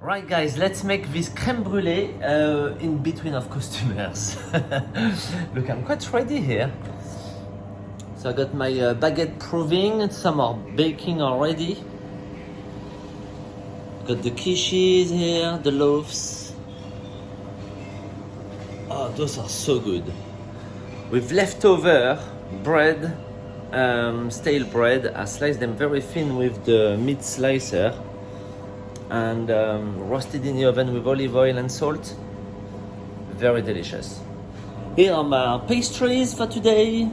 Right guys, let's make this creme brulee in between of customers. Look, I'm quite ready here. So I got my baguette proving, some are baking already. Got the quiches here, the loaves. Oh, those are so good. With leftover bread, stale bread, I sliced them very thin with the meat slicer and roasted in the oven with olive oil and salt. Very delicious. Here are my pastries for today.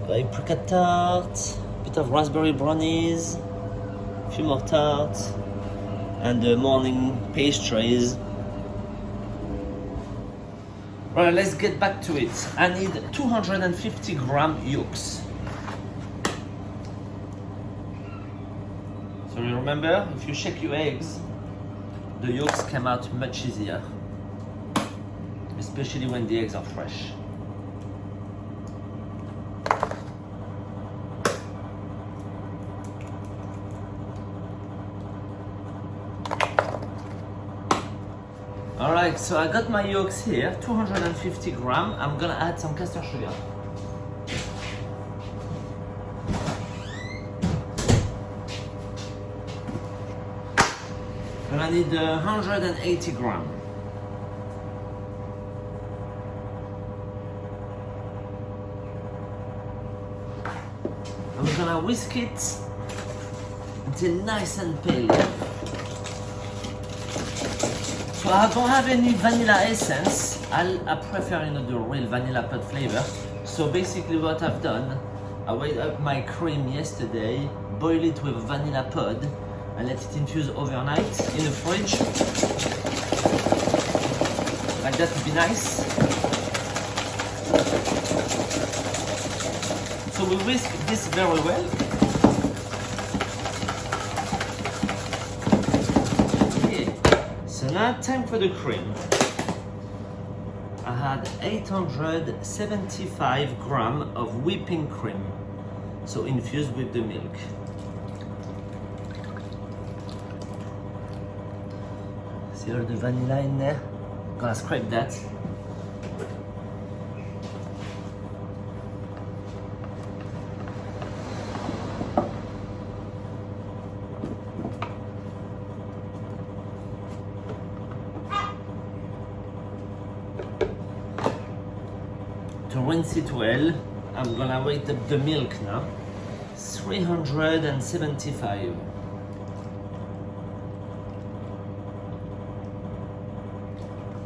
Apricot tart, a bit of raspberry brownies, a few more tarts, and the morning pastries. Right, let's get back to it. I need 250 gram yolks. So you remember, if you shake your eggs, the yolks come out much easier, especially when the eggs are fresh. Alright, so I got my yolks here, 250 gram. I'm gonna add some custard sugar. And I need 180 gram. I'm gonna whisk it until nice and pale. So I don't have any vanilla essence. I prefer, the real vanilla pod flavor. So basically what I've done, I weighed up my cream yesterday, boiled it with vanilla pod, and let it infuse overnight in the fridge. Like that would be nice. So we whisk this very well. So now time for the cream. I had 875 gram of whipping cream, so infused with the milk. See all the vanilla in there? I'm gonna scrape that. To rinse it well, I'm gonna weight up the milk now. 375.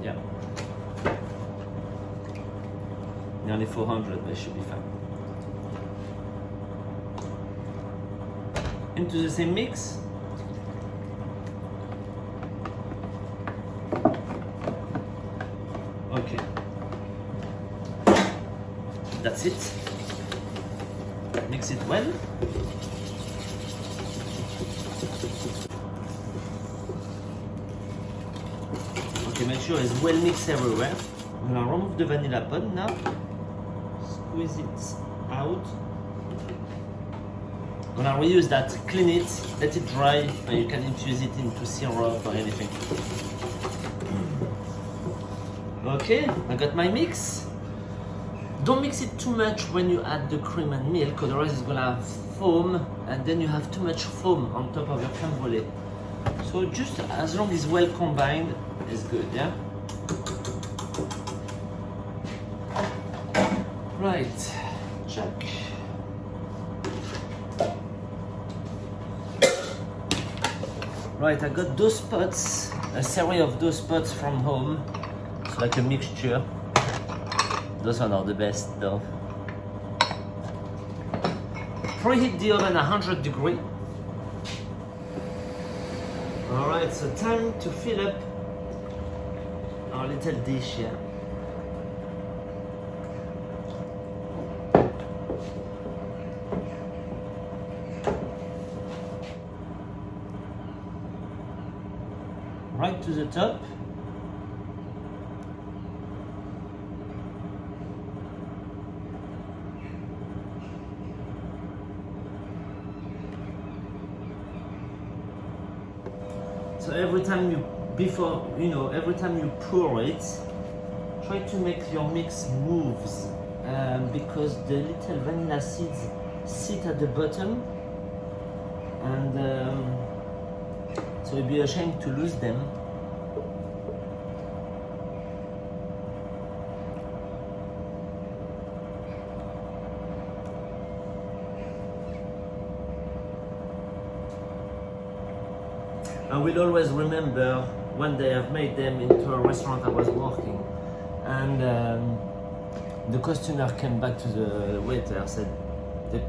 Yeah. Nearly 400, but it should be fine. Into the same mix. Okay. That's it. Mix it well. Okay, make sure it's well mixed everywhere. I'm gonna remove the vanilla pod now. Squeeze it out. I'm gonna reuse that, clean it, let it dry, and you can infuse it into syrup or anything. Okay, I got my mix. Don't mix it too much when you add the cream and milk, otherwise it's gonna have foam, and then you have too much foam on top of your creme brulee. So just as long as well combined, is good, yeah? Right, check. Right, I got those pots, a series of those pots from home. It's like a mixture. Those ones are the best though. Preheat the oven 100 degrees. Alright, so time to fill up our little dish here. Right to the top. So every time you every time you pour it, try to make your mix moves because the little vanilla seeds sit at the bottom, and so it'd be a shame to lose them. I will always remember one day I've made them into a restaurant I was working, and the customer came back to the waiter and said, the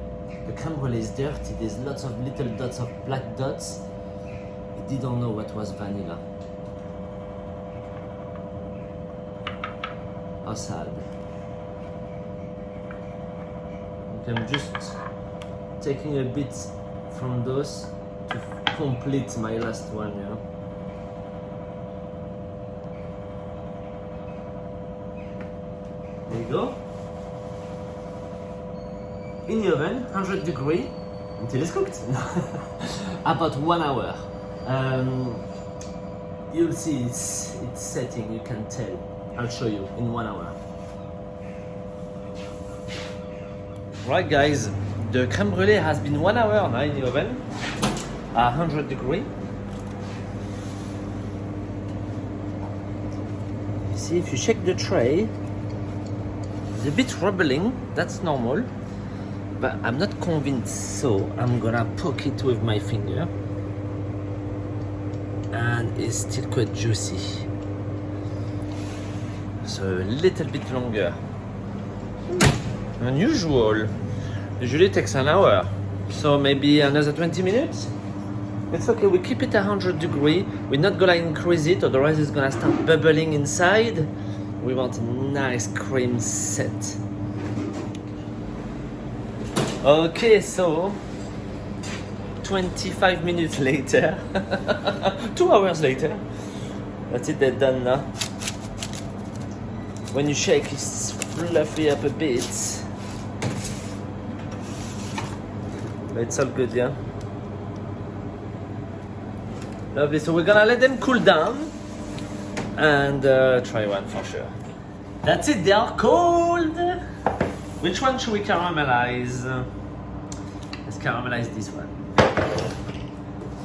creme brulee is dirty, there's lots of little dots of black dots. He didn't know what was vanilla. How sad. I'm just taking a bit from those to complete my last one, you know. There you go. In the oven, 100 degrees, until it's cooked. About 1 hour. You'll see it's setting, you can tell. I'll show you in 1 hour. Right guys, the creme brulee has been 1 hour now in the oven at 100 degrees. You see, if you shake the tray, it's a bit rubbling, that's normal, but I'm not convinced, so I'm gonna poke it with my finger, and it's still quite juicy, so a little bit longer. Unusual. Usually it takes an hour, so maybe another 20 minutes. It's okay, we keep it at 100 degrees. We're not gonna increase it, otherwise it's gonna start bubbling inside. We want a nice cream set. Okay, so 25 minutes later, 2 hours later, that's it, they're done now. When you shake, it's fluffy up a bit. But it's all good, yeah? Lovely, so we're gonna let them cool down and try one for sure. That's it, they are cold. Which one should we caramelize? Let's caramelize this one.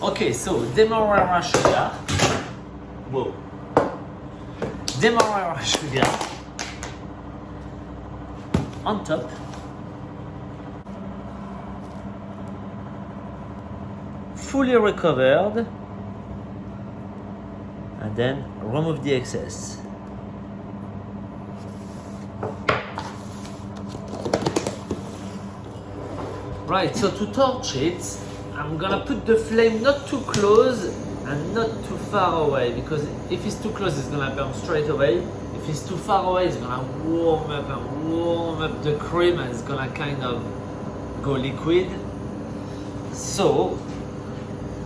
Okay, so demerara sugar. Whoa. Demerara sugar on top. Fully recovered. And then remove the excess. Right, so to torch it, I'm gonna put the flame not too close and not too far away, because if it's too close, it's gonna burn straight away. If it's too far away, it's gonna warm up the cream, and it's gonna kind of go liquid. So,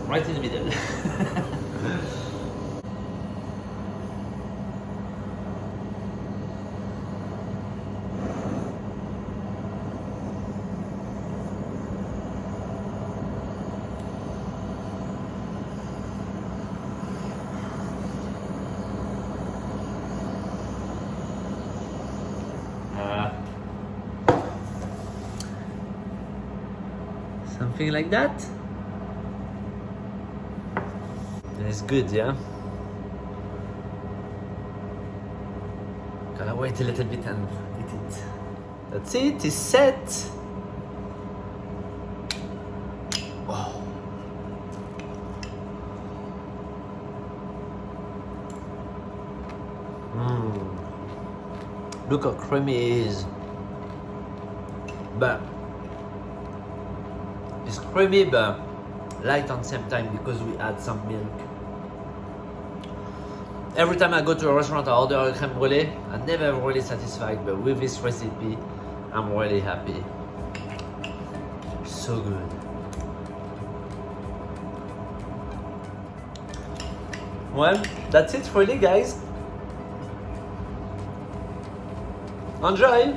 right in the middle. Something like that. It's good, yeah? Gotta wait a little bit and eat it. That's it, it's set. Oh. Look how creamy it is. But it's creamy but light on the same time because we add some milk. Every time I go to a restaurant I order a creme brulee, I'm never really satisfied, but with this recipe I'm really happy. So good. Well, that's it really, guys. Enjoy!